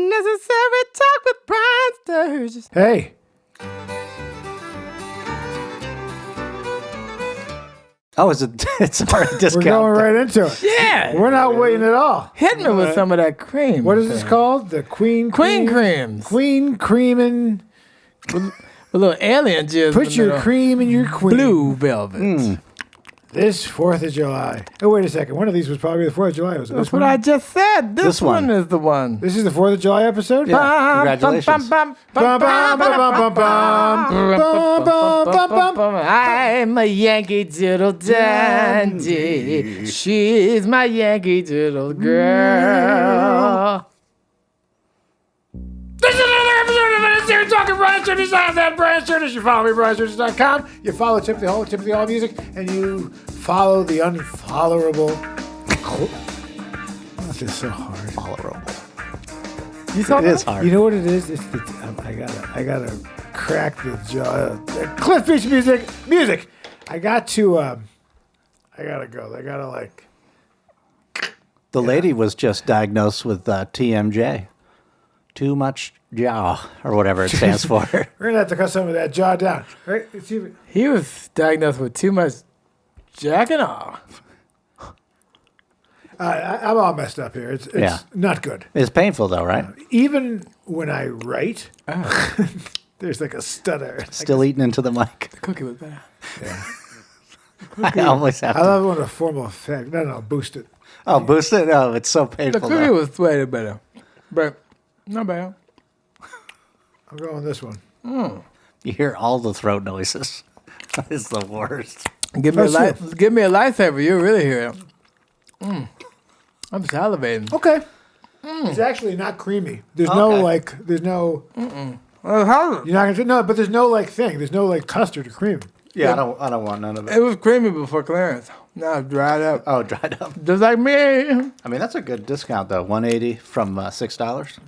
Unnecessary Talk with Brian Sturges. Hey. Oh, it's already discount. We're going right into it. Yeah. We're not waiting at all. Hit me with some of that cream. What is this called? The Queen Creams. Queen creamin'. With a little alien jizz. Put your cream in your queen. Blue velvet. This 4th of July. Oh, wait a second. One of these was probably the 4th of July. Was it That's this what one? I just said. This one is the one. This is the 4th of July episode? Yeah. Congratulations. Bum, bum, bum, bum, bum. I'm a Yankee Doodle dandy. She's my Yankee Doodle girl. This is another episode of UnNecessary Talking Brian Sturges. I'm that Brian Sturges. You follow me, BrianSturges.com. You follow Timothy Hall, Timothy Hall Music, and you follow the unfollowable. This is so hard. Tolerable. You saw It that? is hard. You know what it is? It's the, I gotta crack the jaw. Cliff Beach music. I got to. I gotta go. I gotta like. The lady was just diagnosed with TMJ. Too much jaw, or whatever it stands for. We're gonna have to cut some of that jaw down, right? He was diagnosed with too much jacking off. I'm all messed up here. It's Yeah. not good. It's painful, though, right? Even when I write, there's like a stutter. Still eating into the mic. The cookie was better. I always have I to. love when a formal effect. No, boost it. Oh, boost it? Oh, it's so The painful. cookie though. was way better. But not bad. I'm going this one. You hear all the throat noises. It's the worst. Give me That's give me a lifesaver. You really hear it. I'm salivating. Okay. It's actually not creamy. There's no Okay. like. There's no. How? You're not gonna no, but there's no like thing. There's no like custard or cream. Yeah, I don't want none of It it. was creamy before clearance. Now it's dried up. Oh, dried up. Just like me. I mean, that's a good discount, though. $180 from $6.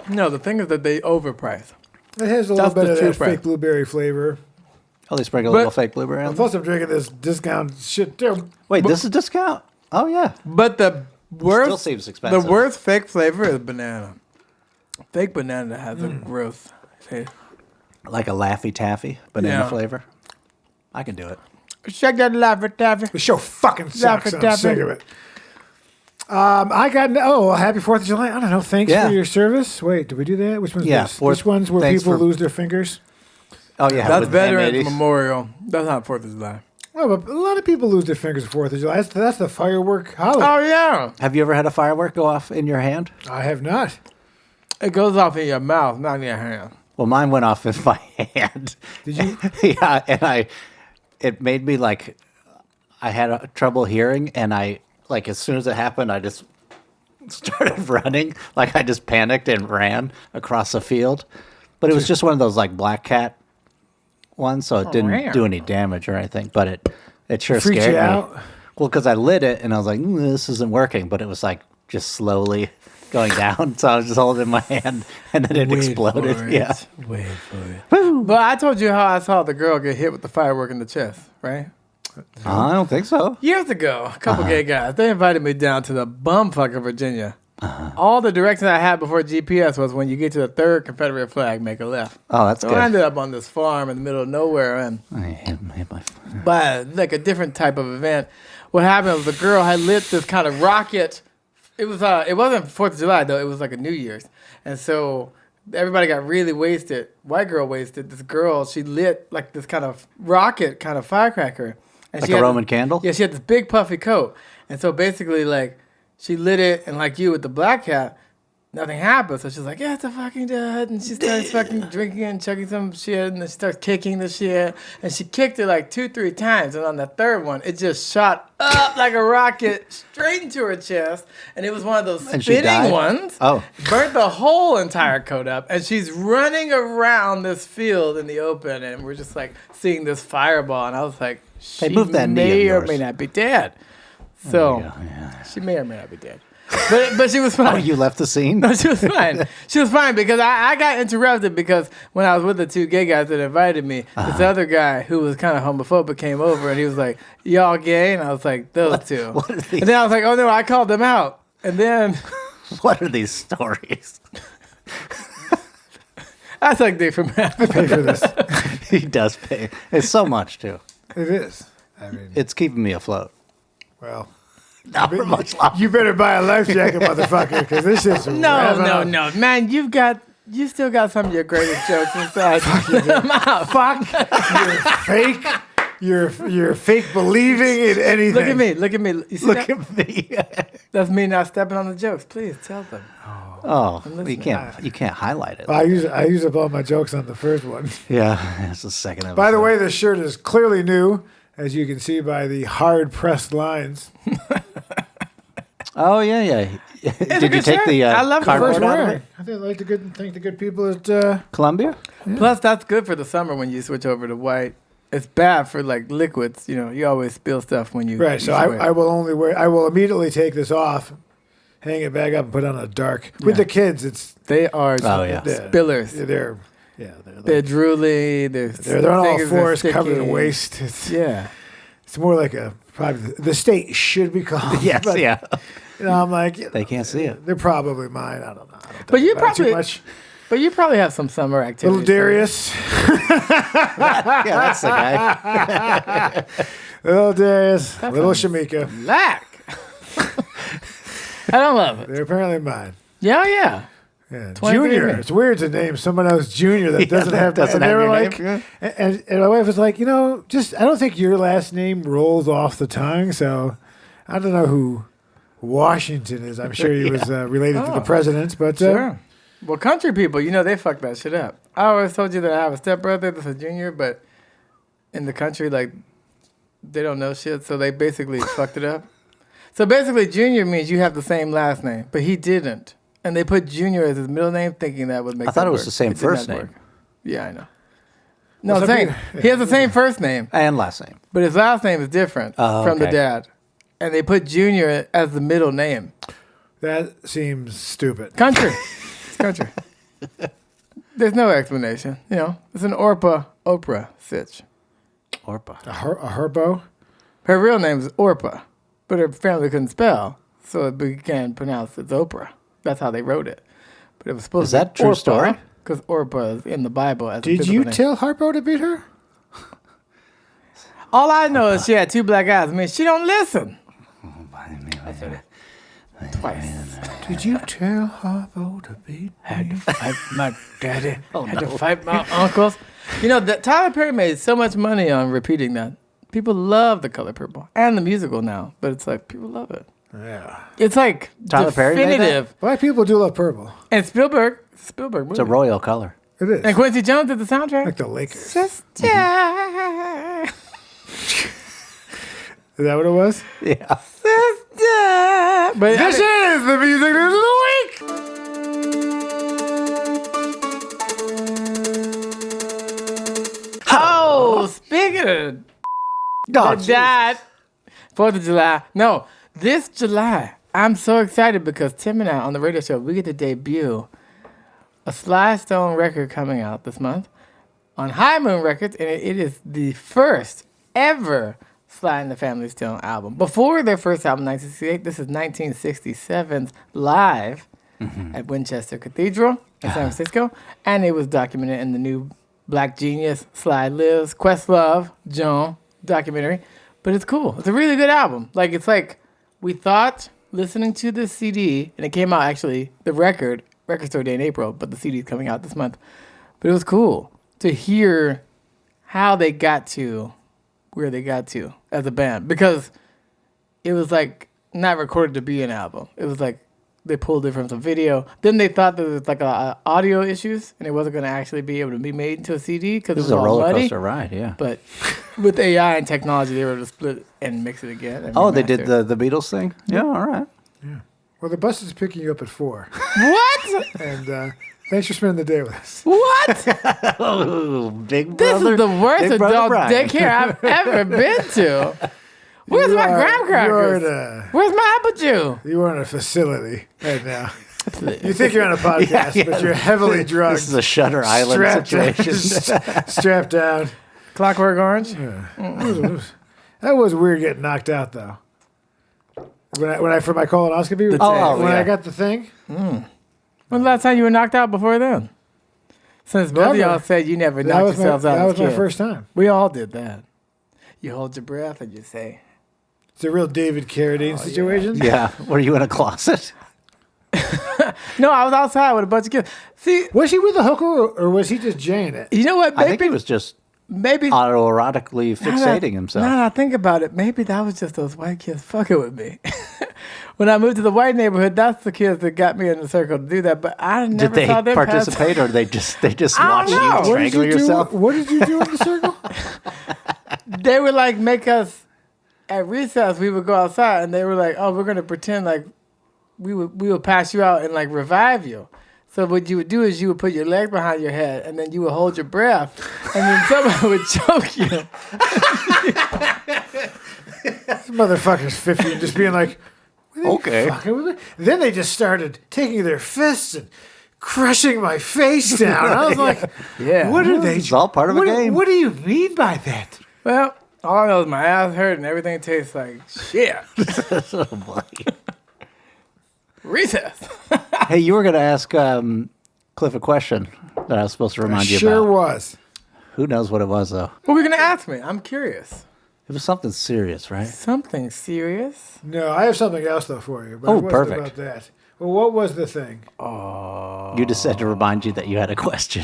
No, the thing is that they overprice. It has a little That's bit the of true that price. fake blueberry flavor. Oh, they sprinkle a But- little fake blueberry on. Plus, I'm drinking this discount shit too. Wait, this is discount? Oh, yeah. But the worst, Still seems expensive. the worst fake flavor is banana. Fake banana has a gross taste. Like a Laffy Taffy banana Yeah. flavor. I can do it. Check that Laffy Taffy. The show fucking sucks. Daffy I'm sick Daffy. of it. I got happy 4th of July. I don't know. Thanks Yeah. for your service. Wait, did we do that? Which one's Yeah, this? fourth- Which one's where thanks people for- lose their fingers? Oh, yeah. That's with Veterans M80s. Memorial. That's not 4th of July. Oh, but a lot of people lose their fingers at 4th of July. That's the firework holiday. Oh, yeah. Have you ever had a firework go off in your hand? I have not. It goes off in your mouth, not in your hand. Well, mine went off in my hand. Did you? Yeah, and it made me like, I had trouble hearing, and like, as soon as it happened, I just started running. Like, I just panicked and ran across the field. But it was just one of those, like, black cat ones, so it didn't wow. do any damage or anything. But it sure Freaked scared you me. out? Well, because I lit it, and I was like, this isn't working. But it was, like, just slowly going down. So I was just holding it in my hand, and then it exploded. For it. Yeah. Wait for it. But I told you how I saw the girl get hit with the firework in the chest, right? I don't think so. Years ago, a couple gay guys, they invited me down to the bumfuck of Virginia. All the directions I had before GPS was when you get to the 3rd Confederate flag, make a left. Oh, that's So good. I ended up on this farm in the middle of nowhere, and I hit my by like a different type of event. What happened was the girl had lit this kind of rocket. It wasn't 4th of July though. It was like a New Year's, and so everybody got really wasted. White girl wasted. This girl, she lit like this kind of rocket, kind of firecracker. And Like she a had Roman this- candle? Yeah, she had this big puffy coat, and so basically like she lit it, and like you with the black cat, nothing happened. So she's like, yeah, it's a fucking dead. And she starts fucking drinking and chugging some shit. And then she starts kicking the shit. And she kicked it like 2-3 times. And on the third one, it just shot up like a rocket straight into her chest. And it was one of those And she spinning died? ones. Oh. Burnt the whole entire coat up. And she's running around this field in the open. And we're just like seeing this fireball. And I was like, she moved that knee of may or yours. may not be dead. So Yeah. she may or may not be dead. But she was fine. Oh, you left the scene? No, she was fine. She was fine because I got interrupted because when I was with the 2 gay guys that invited me, this other guy who was kind of homophobic came over and he was like, y'all gay? And I was like, those two. what are these? And then I was like, oh no, I called them out. And then What are these stories? That's like Dave from Pay for this. He does pay. It's so much too. It is. I mean, It's keeping me afloat. well, Not for much longer. you better buy a life jacket, motherfucker, because this shit's No, revving no, up. no, man. You still got some of your greatest jokes inside. Fuck. You're fake. You're fake believing in anything. Look at me. Look at me. You see Look that? at me. That's me not stepping on the jokes. Please tell them. Oh, listening. you can't highlight it. I use up all my jokes on the first one. Yeah, it's the second episode. By the way, this shirt is clearly new, as you can see by the hard pressed lines. Oh yeah. Did you good take shirt. the I love the cardboard first out of word. it? I think thank the good people at Columbia? Plus, that's good for the summer when you switch over to white. It's bad for like liquids. You know, you always spill stuff when you. right. So I will immediately take this off, hang it back up, and put on a dark. With the kids, it's They are Oh, yeah. spillers. they're They're drooly. they're on all fingers are fours, covered in sticky. waste. It's Yeah. more like probably the state should be called. Yes, but, yeah. You know, I'm like, They can't see it. They're probably mine. I don't know. I don't But think you about it too probably- much. But you probably have some summer activities. Little Darius, Yeah, that's the guy. little Darius, little Shamika. Lack. I don't love it. They're apparently mine. Yeah, yeah. Yeah. 23 Junior. men. It's weird to name someone else Junior that Yeah, doesn't that have. doesn't and they have were your like, name, and my wife was like, just I don't think your last name rolls off the tongue, so I don't know who Washington is. I'm sure he was related to the president, but Sure. Well, country people, they fuck that shit up. I always told you that I have a stepbrother that's a junior, but in the country, like, they don't know shit, so they basically fucked it up. So basically, junior means you have the same last name, but he didn't. And they put junior as his middle name, thinking that would make I thought that it was work. the same did first not name. work. Yeah, I know. No, Well, some same. He has the same first name, And last name. but his last name is different Oh, from the okay. dad. And they put junior as the middle name. that seems stupid. Country. It's country. There's no explanation. It's an Oprah sitch. Orpa. A herbo. Her real name is Orpa, but her family couldn't spell, so it became pronounced as Oprah. That's how they wrote it. But it was supposed Is to be that true story? because Orpa is in the Bible as a Did biblical you name. tell Harpo to beat her? All I know is she had two black eyes. I mean, she don't listen. Twice. Did you tell Harpo to beat? Had to fight my daddy. Had to fight my uncles. That Tyler Perry made so much money on repeating that. People love The Color Purple and the musical now, but it's like people love it. Yeah. It's like Tyler Perry made that? definitive. Black people do love purple. And Spielberg movie. It's a royal color. It is. And Quincy Jones did the soundtrack. Like the Lakers. Sister. Is that what it was? Yeah. Sister. But This is the music news of the week. speaking of God, that, 4th of July. No, this July, I'm so excited because Tim and I on the radio show, we get to debut a Sly Stone record coming out this month on High Moon Records, and it is the first ever Sly and the Family Stone album. Before their first album, 1968, this is 1967's Live at Winchester Cathedral in San Francisco, and it was documented in the new Black Genius, Sly Lives, Questlove, Joan documentary. But it's cool. It's a really good album. It's like we thought listening to this CD, and it came out actually, the record store day in April, but the CD is coming out this month. But it was cool to hear how they got to where they got to as a band, because it was like not recorded to be an album. It was like they pulled it from some video. Then they thought there was like audio issues and it wasn't going to actually be able to be made into a CD because it This was is a all roller muddy. coaster ride, yeah. But with AI and technology, they were able to split and mix it again. And Oh, they did remaster. the Beatles thing? Yeah, all right. Well, the bus is picking you up at 4. What? And thanks for spending the day with us. What? Oh, big This brother. is the worst Big Brother adult Brian. daycare I've ever been to. Where's my graham crackers? Where's my apple juice? You are in a facility right now. You think you're on a podcast, Yeah. but you're heavily drugged. This is a Shutter Island situation. Strapped down. Clockwork Orange? That was weird getting knocked out, though. When I for my colonoscopy. When I got the thing. When's the last time you were knocked out before then? Since both of y'all said you never knocked yourselves out. That was my first time. We all did that. You hold your breath and you say, it's a real David Carradine situation. Yeah. Were you in a closet? no, I was outside with a bunch of kids. See, was he with a hooker or was he just jaying it? You know what? I think he was just autoerotically fixating himself. Now that I think about it, maybe that was just those white kids fucking with me. When I moved to the white neighborhood, that's the kids that got me in the circle to do that. But I never saw them Did they participate, or they just watched you strangle yourself? What did you do in the circle? They would like make us at recess. We would go outside, and they were like, "Oh, we're gonna pretend like we would pass you out and like revive you." So what you would do is you would put your leg behind your head, and then you would hold your breath, and then someone would choke you. This motherfucker's 50 and just being like, okay. Then they just started taking their fists and crushing my face down. I was like, yeah. What are they? It's all part of a game. What do you mean by that? Well, all I know is my ass hurt and everything tastes like shit. Oh, boy. Recess. Hey, you were going to ask Cliff a question that I was supposed to remind you about. Sure was. Who knows what it was, though? What were you going to ask me? I'm curious. It was something serious, right? Something serious? No, I have something else, though, for you. But it wasn't perfect. about that. Well, what was the thing? You just said to remind you that you had a question.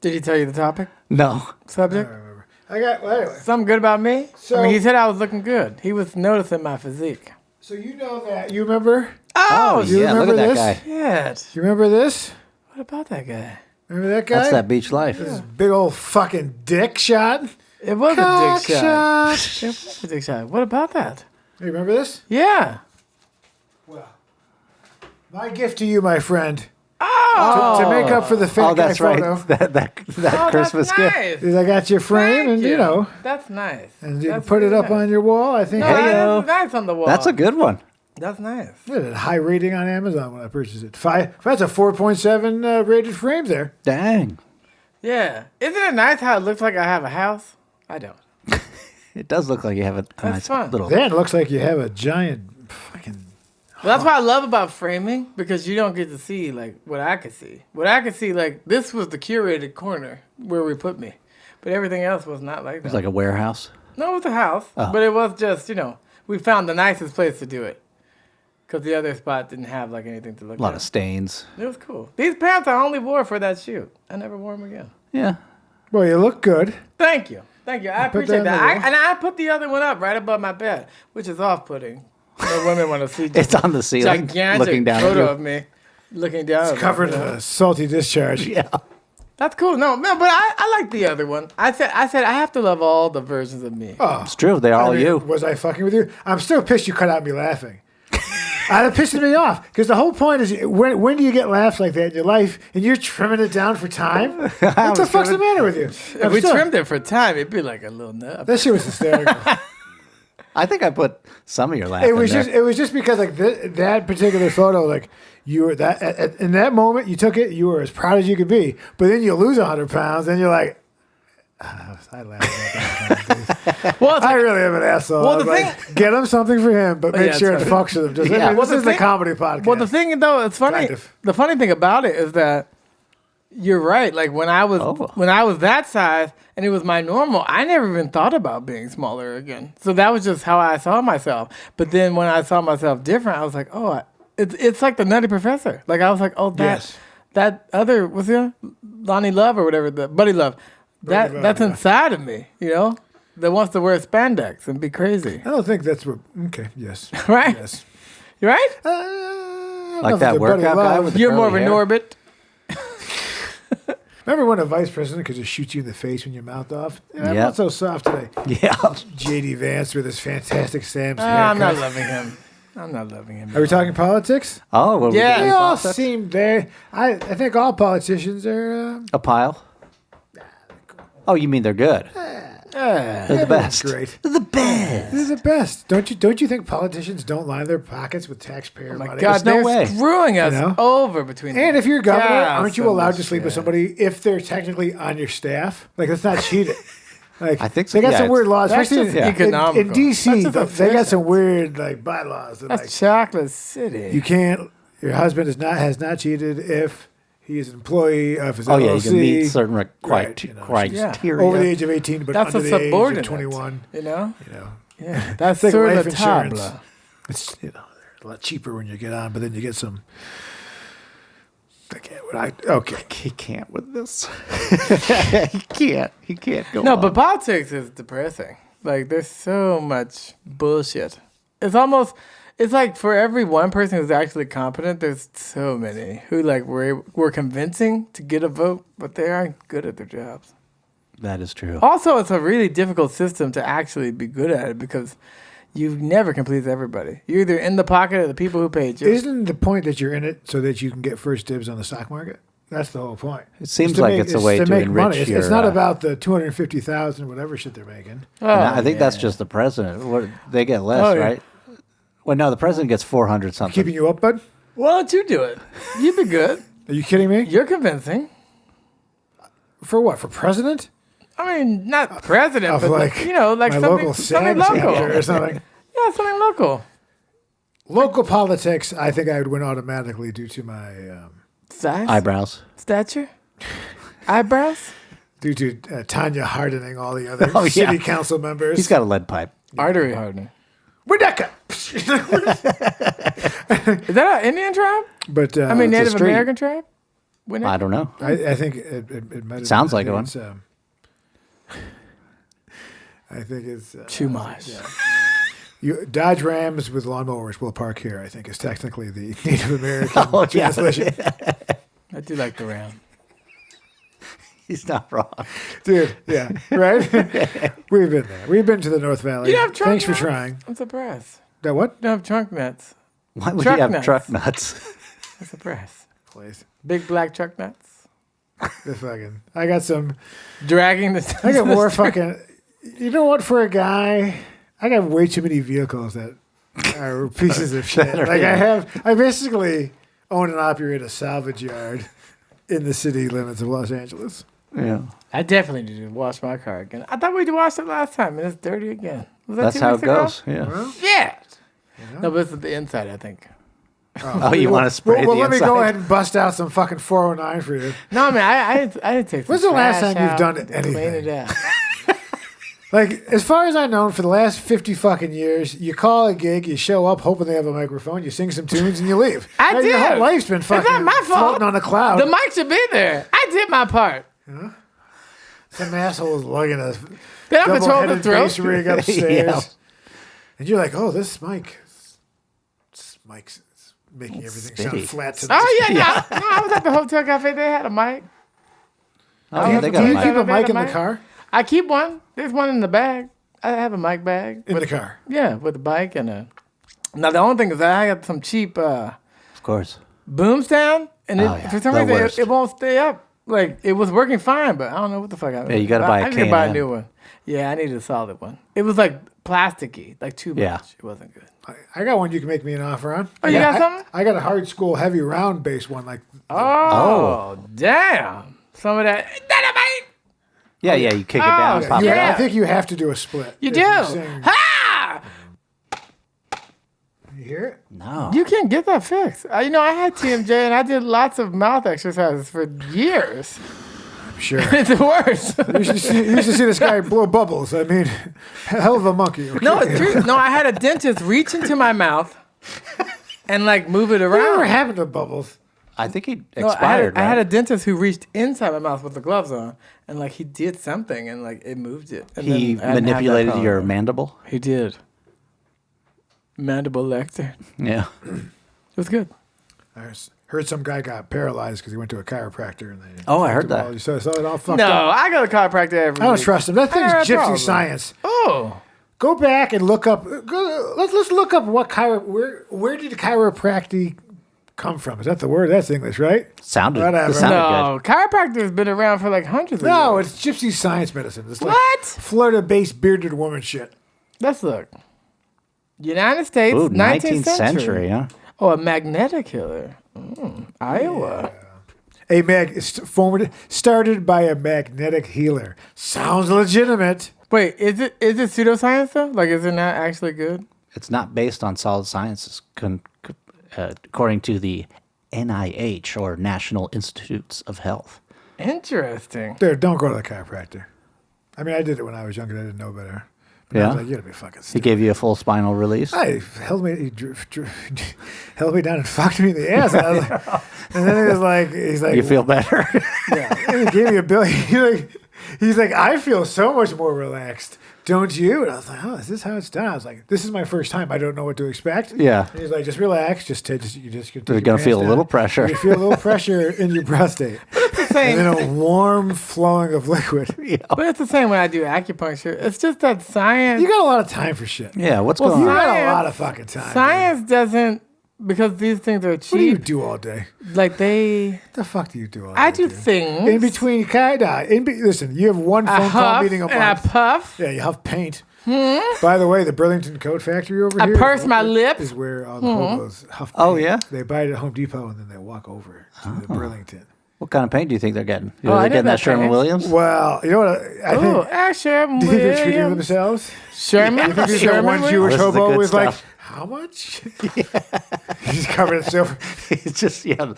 Did he tell you the topic? No. Subject? Anyway. Something good about me? So, he said I was looking good. He was noticing my physique. So you know that. You remember? Oh, you yeah, look remember at that this? guy. shit. You remember this? What about that guy? Remember that guy? That's that beach life. This big old fucking dick shot. It was Cock a dick shot. It was a dick shot. What about that? Hey, remember this? Yeah. Well, my gift to you, my friend, Oh. to make up for the fake guy that's right. photo, That Christmas that's gift. nice. is I got your frame, Thank and you know, That's nice. and you can That's put it really up nice. on your wall. I think No, Hey-o. that's nice on the wall. That's a good one. That's nice. I had a high rating on Amazon when I purchased it. That's a 4.7 rated frame there. Dang. Yeah. Isn't it nice how it looks like I have a house? I don't. It does look like you have a nice fun. little... Then it looks like you have a giant fucking. Well, that's what I love about framing, because you don't get to see like what I could see. What I could see, like this was the curated corner where we put me, but everything else was not like that. It's like a warehouse. No, it was a house, but it was just, we found the nicest place to do it, because the other spot didn't have like anything to look at. A lot of stains. It was cool. These pants I only wore for that shoot. I never wore them again. Yeah. Well, you look good. Thank you. Thank you. I put appreciate that that. on the And I put the other one up right above my bed, which is off-putting. No women want to see It's on the ceiling, gigantic looking down at photo you. of me looking down. It's at covered me. in a salty discharge. Yeah. That's cool. No, but I like the other one. I said I have to love all the versions of me. Oh, It's true. They're all I mean, you. Was I fucking with you? I'm still pissed you cut out me laughing. That pisses me off, because the whole point is when do you get laughs like that in your life and you're trimming it down for time? What the fuck's the matter with you? If we trimmed it for time, it'd be like a little nub. That shit was hysterical. I think I put some of your laughing It was there. just because like that particular photo, like you were in that moment you took it, you were as proud as you could be, but then you lose 100 pounds, and you're like, I laugh about that. Well, it's I like, really am an asshole. Well, I'm the like, get him something for him, but make yeah, sure it that's fucks with him. Just Yeah. this the is the thing- comedy podcast. well, the thing though, it's funny. Kind of. The funny thing about it is that you're right. Like when I was that size and it was my normal, I never even thought about being smaller again. So that was just how I saw myself. But then when I saw myself different, I was like, oh, it's like the Nutty Professor. Like I was like, oh, Yes. that other, what's it? Lonnie Love or whatever, the Buddy Love. Love, That's yeah. inside of me, that wants to wear spandex and be crazy. I don't think that's what. Okay, yes, Right? yes. You right? I don't know Like if that it's a Buddy workout guy Love. with the You're more of curly an hair. orbit. Remember when a vice president could just shoot you in the face when your mouth off? Yeah, I'm Yeah. not so soft today. Yeah. J.D. Vance with his fantastic Sam's I'm not haircut. loving him. I'm not loving him. Are we talking politics? Oh, well, Yeah. They we all politics? seem there. I think all politicians are A pile? Oh, you mean they're good? They're the best. great. They're the best. They're the best. Don't you think politicians don't line their pockets with taxpayer money? God, no they're way. screwing us You know? over between. And if you're governor, God, aren't you so allowed much to sleep with shit. somebody if they're technically on your staff? Like, that's not cheating. Like, I think so, they got yeah, some weird laws, that's especially just in economical. DC. That's just They got efficient. some weird like bylaws. That, That's like, chocolate city. you can't. Your husband has not cheated if he is an employee of his Oh LLC. yeah, you can meet certain Right, you know, criteria. over the age of 18, but That's under a the age of subordinate. 21. You know? You know, Yeah. That's like sur life la insurance. table. It's a lot cheaper when you get on, but then you get some. Okay. He can't with this. He can't go. No, on. but politics is depressing. Like, there's so much bullshit. It's like for every one person who's actually competent, there's so many who like were convincing to get a vote, but they aren't good at their jobs. that is true. Also, it's a really difficult system to actually be good at it because you never can please everybody. You're either in the pocket of the people who paid you. Isn't the point that you're in it so that you can get first dibs on the stock market? That's the whole point. It seems It's to like make- it's a way to make enrich money. your. It's not about the 250,000 whatever shit they're making. Oh, I think that's yeah. just the president. What they get less, Oh, yeah. right? Well, no, the president gets 400 something. Keeping you up, bud? Why don't you do it? You'd be good. Are you kidding me? You're convincing. For what? For president? I mean, not president, Of but like like my something, local something SAG local. chapter or something. Yeah, something local. Local politics, I think I would win automatically due to my Size? Eyebrows. Stature? Eyebrows? due to Tanya hardening all the other Oh, yeah. city council members. He's got a lead pipe. Artery hardening. Winnetka! Is that an Indian tribe? But I mean, it's a Native street. American tribe? Winnetka? I don't know. I think it might have Sounds been. like one. It's, I think it's Too much. Dodge Rams with lawnmowers will park here. I think is technically the Native American Oh, yeah. translation. I do like the round. He's not wrong. Dude, yeah, right. We've been there. We've been to the North Valley. You have trunk Thanks for nuts? trying. I'm surprised. That what? You don't have trunk nuts. Why would Truck you have nuts. truck nuts? I'm surprised. Place. Big black truck nuts. The fucking. I got some. Dragging the. I got more fucking. You know what? For a guy, I got way too many vehicles that are pieces of shit. Like I basically own and operate a salvage yard in the city limits of Los Angeles. Yeah. I definitely need to wash my car again. I thought we washed it last time, and it's dirty again. Was that That's 2 how it weeks ago? goes. Yeah. Yeah. No, but it's the inside, I think. Oh, you want to spray Well, the let me inside? go ahead and bust out some fucking 409 for you. No, I mean, I didn't take. When's some the last trash time you've out done and anything? Clean it out. Like, as far as I know, for the last 50 fucking years, you call a gig, you show up hoping they have a microphone, you sing some tunes, and you leave. I Your whole did. life's been fucking It's not my fault. floating on a cloud. The mic should be there. I did my part. Some assholes lugging a They don't control the double-headed bass throat. rig upstairs. Yeah. And you're like, oh, this mic's making everything sound spitty. flat to Oh yeah, no, I was at the hotel cafe. They had a mic. Oh, yeah, they Do got you a mic. keep a They had mic in a the mic. car? I keep one. There's one in the bag. I have a mic bag. In the car. Yeah, with a bike and a. Now the only thing is that I got some cheap Of course. boom stand, and Oh, yeah, for some the reason worst. it won't stay up. Like it was working fine, but I don't know what the fuck happened. Yeah, you gotta buy a I need to buy a K&N. new one. Yeah, I needed a solid one. It was like plasticky, like too much. Yeah. It wasn't good. I got one you can make me an offer on. Oh, you got something? I got a hard school heavy round bass one. Like, Oh, damn! Some of that dynamite. Yeah, yeah. You kick it down, Oh, pop it yeah. I out. think you have to do a split. You if do. sing. Ha! You hear it? No. You can't get that fixed. I had TMJ and I did lots of mouth exercises for years. Sure. It's the worst. You should see this guy blow bubbles. I mean, hell of a monkey. Okay. No, it's true. No, I had a dentist reach into my mouth and like move it Whatever around. happened to bubbles? I think he No, expired. I had a right? dentist who reached inside my mouth with the gloves on, and like he did something, and like it moved it. And He then I didn't have that manipulated problem. your mandible. He did. Mandible lecture. Yeah. It was good. I heard some guy got paralyzed because he went to a chiropractor. And they Oh, I heard fucked him that. all. You saw it all fucked No, up. I go to chiropractor every I don't week. trust him. That thing's I have a gypsy problem. science. Oh. Go back and look up. Let's look up what where did chiropractic come from? Is that the word? That's English, right? Sounded. Whatever. It sounded No, chiropractor has been around for like hundreds of No, years. it's gypsy science medicine. It's like What? Florida-based bearded woman shit. Let's look. United States, good. Ooh, 19th 19th century, huh? Oh, a magnetic healer. Iowa. Started by a magnetic healer. Sounds legitimate. Wait, is it pseudoscience though? Like, is it not actually good? It's not based on solid science, according to the NIH, or National Institutes of Health. Interesting. Dude, don't go to the chiropractor. I mean, I did it when I was younger. I didn't know better. But I Yeah? was like, you gotta be fucking He stupid. gave you a full spinal release? He held me down and fucked me in the ass. And, I was like, and then he's like, You feel better? and he gave me a bill. He's like, I feel so much more relaxed. Don't you? And I was like, oh, is this how it's done? I was like, this is my first time. I don't know what to expect. Yeah. And he's like, just relax. You're just You're going to feel a little pressure. You feel a little pressure in your prostate. And then a warm flowing of liquid. But it's the same when I do acupuncture. It's just that science. You got a lot of time for shit. Yeah, what's Well, going You on? got a Science- lot of fucking time. Science doesn't, because these things are Dude. What do you cheap. do all day? Like they, What the fuck do you do all day? I do dude? things. In between, listen, you have one I phone call huff meeting a and I month. puff. Yeah, you huff paint. By the way, the Burlington Coat Factory over I here purse my lips. is where all the hobos huff paint. Oh, yeah? They buy it at Home Depot and then they walk over to the Burlington. What kind of paint do you think they're getting? Oh, Are I they know getting that that Sherman paint. Williams? Well, you know what? I Oh, think. Sherman Do you think they're treating Williams. themselves? Sherman. You think there's Sherman one Williams? Jewish This is the hobo good was like, stuff. how much? He's covered in silver. It's just, little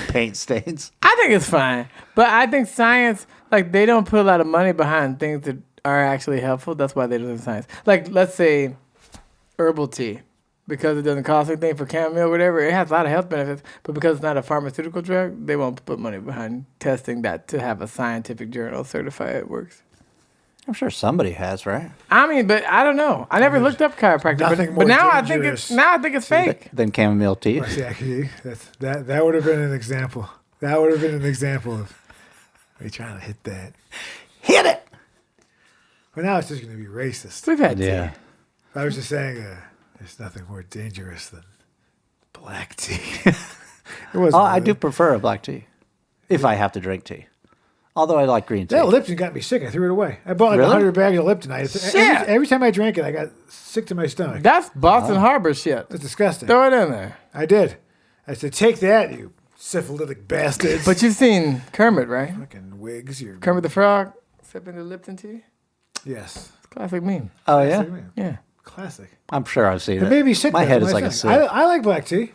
paint stains. I think it's fine, but I think science, like they don't put a lot of money behind things that are actually helpful. That's why they do science. Like let's say herbal tea, because it doesn't cost anything for chamomile or whatever. It has a lot of health benefits, but because it's not a pharmaceutical drug, they won't put money behind testing that to have a scientific journal certify it works. I'm sure somebody has, right? I mean, but I don't know. I never looked up chiropractic, nothing but more now dangerous. I think it's fake. Then chamomile tea. See, actually, that would have been an example. That would have been an example of me trying to hit that. Hit it! But now it's just going to be racist. We've had tea. Yeah. I was just saying, there's nothing more dangerous than black tea. It wasn't. Oh, I really. do prefer a black tea. If I have to drink tea. Although I like green tea. That Lipton got me sick. I threw it away. I bought like Really? 100 bags of Lipton. Shit. Every time I drank it, I got sick to my stomach. That's Boston Harbor shit. That's disgusting. Throw it in there. I did. I said, take that, you syphilitic bastards. But you've seen Kermit, right? fucking wigs. You're Kermit the Frog sipping the Lipton tea. yes. Classic meme. Oh, yeah? Yeah. Classic. I'm sure I've seen It it. made me sick. My though, head to is my like a stomach. sieve. I like black tea.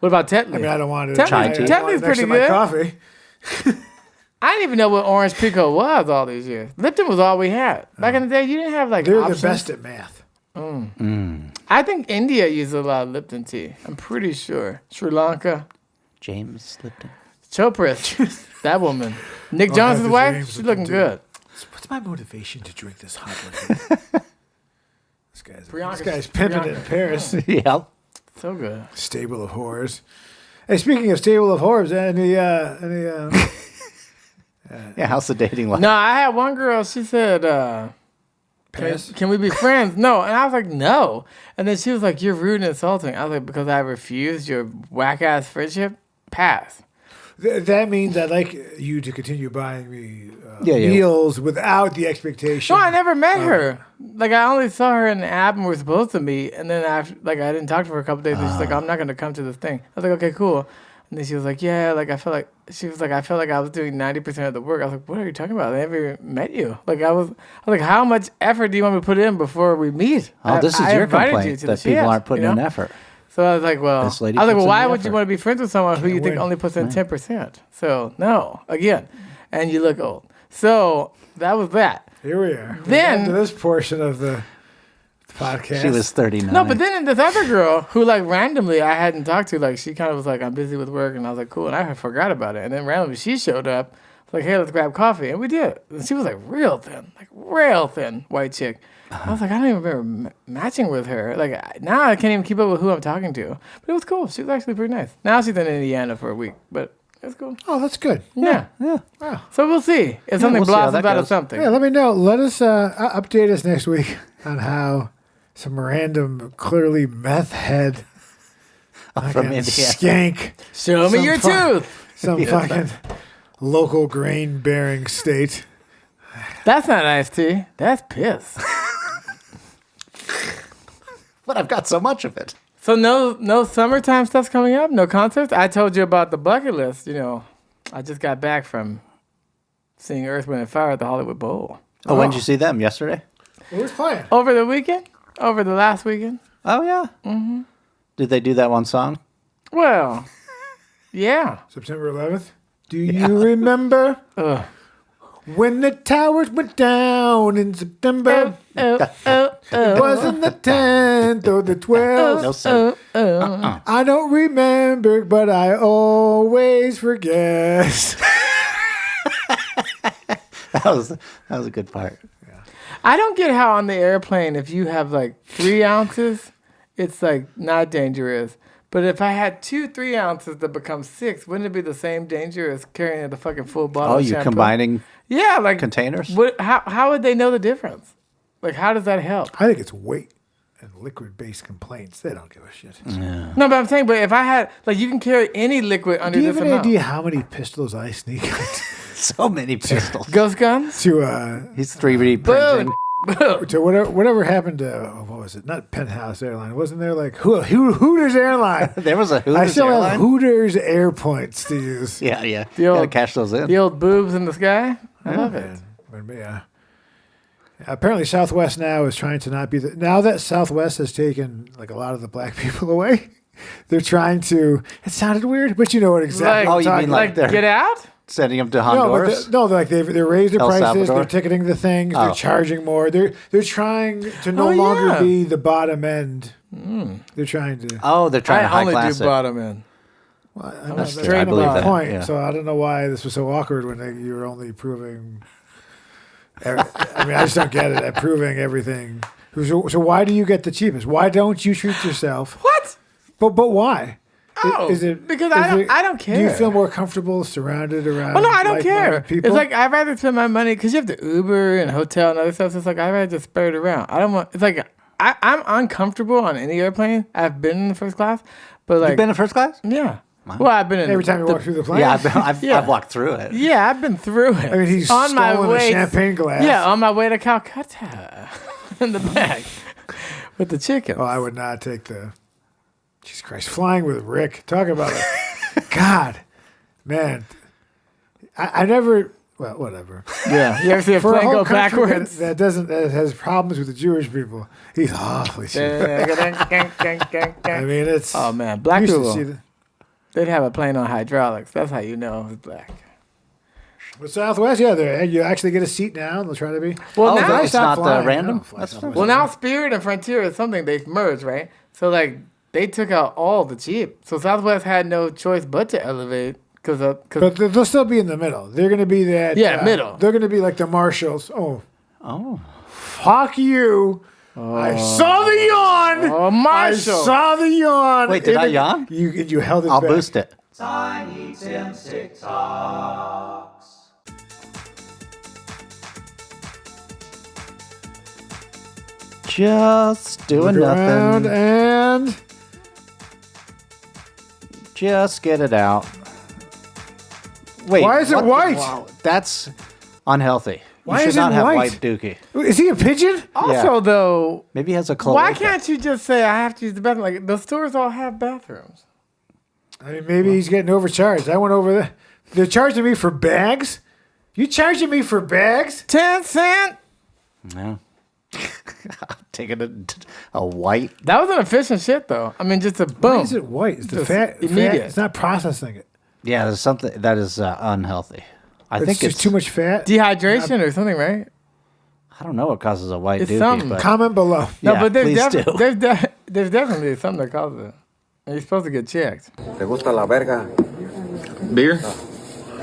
What about Tetley? I mean, I don't want it. Tetley- I don't want it Tetley's next pretty to my good. coffee. I didn't even know what orange pico was all these years. Lipton was all we had. Back in the day, you didn't have like They're options. the best at math. I think India uses a lot of Lipton tea. I'm pretty sure. Sri Lanka. James Lipton. Chopra. That woman. Nick I'll Jonas' have the wife, James she's Lipton looking tea. good. What's my motivation to drink this hot liquor? This guy's pimping it in Paris. Yep. So good. Stable of whores. Hey, speaking of stable of whores, any Yeah, how's the dating life? No, I had one girl, she said, pass? can we be friends? No. And I was like, no. And then she was like, you're rude and insulting. I was like, because I refused your whack-ass friendship? Pass. That means I'd like you to continue buying me Yeah. meals without the expectation. No, I never met her. Like, I only saw her in the app and we're supposed to meet. And then after, like, I didn't talk to her for a couple days. And she's like, I'm not going to come to this thing. I was like, okay, cool. And then she was like, yeah, like, I felt like I was doing 90% of the work. I was like, what are you talking about? I never met you. Like, I was like, how much effort do you want me to put in before we meet? Oh, this is your invited complaint to that the people shit, aren't putting you in know? effort. So I was like, well, This lady I was like, puts well, in why the would you effort. want to be friends with someone who you think win. only puts in 10%? So no, again, and you look old. So that was that. Here we are. Then- to this portion of the podcast. She was 39. No, but then this other girl who like randomly I hadn't talked to, like she kind of was like, I'm busy with work, and I was like, cool, and I forgot about it. And then randomly she showed up, like, hey, let's grab coffee, and we did. And she was like real thin white chick. I was like, I don't even remember matching with her. Like now I can't even keep up with who I'm talking to. But it was cool. She was actually pretty nice. Now she's in Indiana for a week, but it's cool. Oh, that's good. Yeah. Wow. So we'll see if something we'll see how blossoms that out of goes. something. Yeah, let me know. Let us update us next week on how some random, clearly meth head From fucking Indiana. skank, Show me Some your fun- tooth. some fucking local grain-bearing state. That's not iced tea. That's piss. But I've got so much of it. So no summertime stuff's coming up? No concerts? I told you about the bucket list, you know. I just got back from seeing Earth, Wind, and Fire at the Hollywood Bowl. Oh, when did you see them? Yesterday? Who was playing? Over the weekend? Over the last weekend? Oh, yeah. Mm-hmm. Did they do that one song? Well, yeah. September 11th. Do you remember when the towers went down in September? It wasn't the 10th or the 12th. No, sir. I don't remember, but I always forget. That was a good part. I don't get how on the airplane, if you have like 3 ounces, it's like not dangerous. But if I had 2 3 ounces that become 6, wouldn't it be the same danger as carrying the fucking full bottle Oh, of you're shampoo? combining Yeah, like containers? How would they know the difference? Like, how does that help? I think it's weight and liquid-based complaints. They don't give a shit. No, but I'm saying, but if I had, like, you can carry any liquid under Do you this have an amount. idea how many pistols I sneak So many pistols. Ghost guns? to He's 3D printing. Boom. to whatever happened to what was it? Not Penthouse Airline. Wasn't there like Hooters Airline? There was a I Hooters still airline. have Hooters air points to use. Yeah, yeah. The You gotta old- cash those in. The old boobs in the sky? I love it. But, yeah. Apparently, Southwest now is trying to not be now that Southwest has taken like a lot of the black people away. They're trying to. It sounded weird, but you know what exactly. Like- I'm Oh, you talking mean about. like they're Get out? sending them to No, Honduras? but they're raised their El prices. Salvador? They're ticketing the things. They're Oh. charging more. They're trying to no Oh, longer yeah. be the bottom end. They're trying to. Oh, they're trying to I high only class do it. bottom end. Well, I'm that's straight kind of my about it, point. yeah. So I don't know why this was so awkward when you were only proving. I mean, I just don't get it. At proving everything. So why do you get the cheapest? Why don't you treat yourself? What? But why? Oh, because I don't care. Do you feel more comfortable surrounded around? Oh no, I don't like-minded care. People? It's like I'd rather spend my money because you have to Uber and hotel and other stuff. So it's like I'd rather just spread it around. I don't want. It's like I'm uncomfortable on any airplane. I've been in the first class, but like You've been in first class? yeah. Well, I've been in every time you walk through the plane. Yeah, I've Yeah. walked through it. Yeah, I've been through it. I mean, he's on my stolen a way. champagne glass. Yeah, on my way to Calcutta in the back with the chicken. Oh, I would not take the. Jesus Christ, flying with Rick. Talk about it. God, man, I never. Well, whatever. Yeah, you ever see a For a plane whole go country backwards? that has problems with the Jewish people, he's awfully cheap. I mean, it's. Oh man, black used to people. see the- They'd have a plane on hydraulics. That's how you know it's black. With Southwest, yeah, you actually get a seat now. And they'll try to be. Well, Oh, now, it's Stop not flying. random? No, fly That's Southwest. well, now Spirit and Frontier is something they've merged, right? So like they took out all the cheap. So Southwest had no choice but to elevate because But they'll still be in the middle. They're going to be that. Yeah, middle. They're going to be like the marshals. Oh, Oh. fuck you. I saw the yawn. oh Marshall. I saw the yawn. Wait, did I yawn? You held it I'll back. boost it. Just doing Look around nothing. and Just get it out. Wait, Why is it what the- white? wow, that's unhealthy. Why you should is it not have white? white dookie. is he a pigeon? Also, though, Maybe he has a cloaca. why can't you just say I have to use the bathroom? Like the stores all have bathrooms. I mean, maybe he's getting overcharged. I went over there. They're charging me for bags. You charging me for bags? 10 cents. No. Taking a white. That was an efficient shit, though. I mean, just a boom. Why is it white? It's the Just fat. immediate. It's not processing it. Yeah, there's something that is unhealthy. I It's think just too much fat. Dehydration or something, right? I don't know what causes a white It's dookie, something. but Comment below. No, yeah, but there's, please do. there's definitely something that causes it. And you're supposed to get checked. ¿Te gusta la verga? Beer?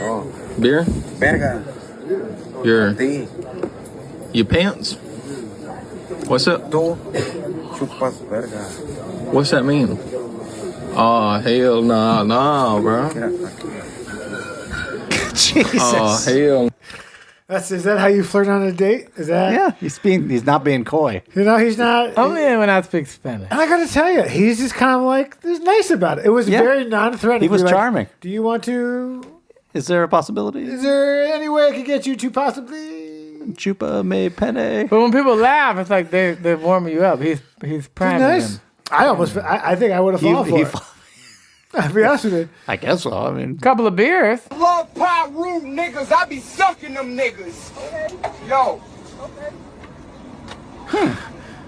Oh, Beer? verga. Your Ti, your pants? What's up? tú chupas verga. What's that mean? Oh hell nah, bro. Mira, Jesus. Oh hell. Is that how you flirt on a date? Is that? Yeah, he's not being coy. You know, he's not. Only when I speak Spanish. And I got to tell you, he's just kind of like, he's nice about it. It was Yeah. very non-threatening. He was Be like, charming. Do you want to? Is there a possibility? Is there any way I could get you to possibly? Chupa me penne. But when people laugh, it's like they're warming you up. He's priming Nice. him. I think I would have fallen for He it. I'll be honest with you. I guess so. I mean, Couple of beers. Love power room niggas. I be sucking them niggas. Yo.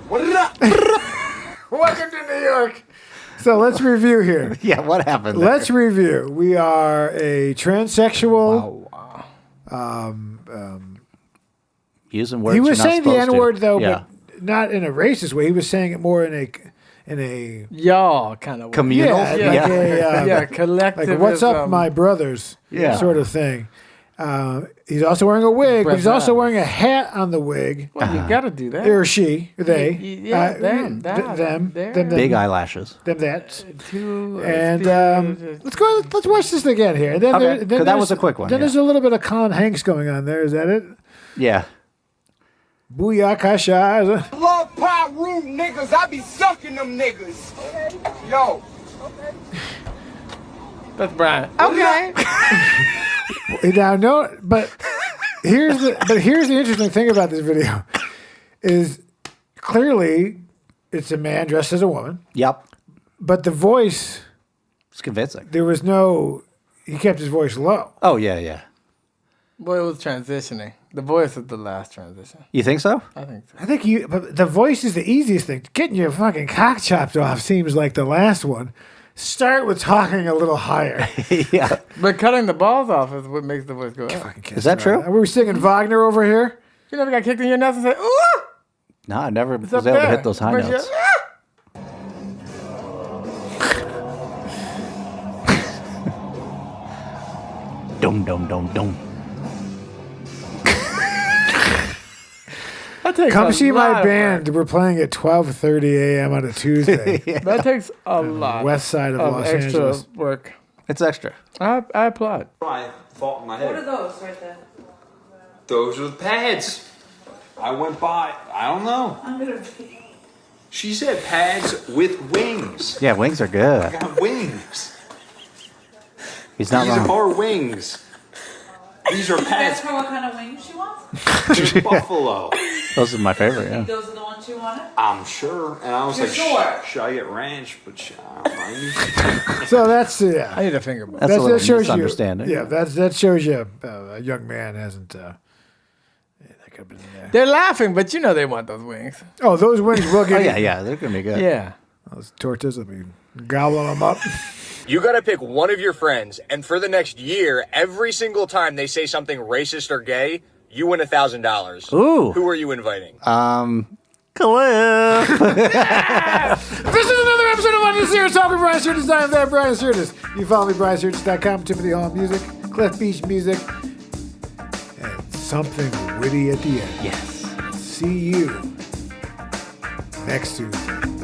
What is up? Welcome to New York. So let's review here. yeah, what happened there? Let's review. We are a transsexual. Using words He was you're not saying the supposed to. N-word though, Yeah. but not in a racist way. He was saying it more in a Y'all kind of Communal? yeah, Yeah. like a yeah, collective. like what's up, my brothers, Yeah. sort of thing. He's also wearing a wig, but he's also wearing a hat on the wig. Well, you got to do that. Or she, or they, Yeah, them, that, them, there. them, Big eyelashes. them, that. Two, And spears, let's go. Let's watch this again here. And then Okay, then 'cause that was there's- a quick one, Then yeah. there's a little bit of Colin Hanks going on there. Is that it? Yeah. Booyakasha. Love power room niggas. I be sucking them niggas. Yo. That's Brian. Okay. Now, no, but here's the interesting thing about this video is clearly it's a man dressed as a woman, Yep. but the voice, It's convincing. there was no. He kept his voice low. Oh, yeah, yeah. Boy, it was transitioning. The voice is the last transition. You think so? I think so. I think but the voice is the easiest thing. Getting your fucking cock chopped off seems like the last one. Start with talking a little higher. yeah. But cutting the balls off is what makes the voice go up. Is that true? Are we singing Wagner over here? You never got kicked in your nuts and said, ooh! No, I never was It's able up to there. hit those high Where's your- notes. Dum, dum, dum, dum. That takes Come a see lot my of band. We're playing at 12:30 a.m. on a Tuesday. work. That takes a lot West side of Los extra Angeles. work. It's extra. I applaud. I thought in my What are head. those right there? Those are the pads. I went by. I don't know. I'm gonna be. She said pads with wings. Yeah, wings are good. Got wings. He's not These wrong. are wings. These are Ask pads. her what kind of wings she wants. They're buffalo. Those are my favorite, yeah. Those are the ones she wanted. I'm sure. And I was You're like, sure? should I get ranch? But fine. So that's I need a finger ball. That's a little that shows misunderstanding. you. Yeah, that shows you a young man hasn't. That could have been in there. They're laughing, but you know they want those wings. Oh, those wings will Oh, get yeah, yeah. They're going to be good. Yeah. Those tortas will be gobbling them up. You gotta pick one of your friends, and for the next year, every single time they say something racist or gay, you win $1,000. Ooh. Who are you inviting? Cliff. This is another episode of UnNecessary. Talking Brian Sturges. I am that Brian Sturges. You follow me, BrianSturges.com, Timothy Hall Music, Cliff Beach Music, and something witty at the end. Yes. See you next Tuesday.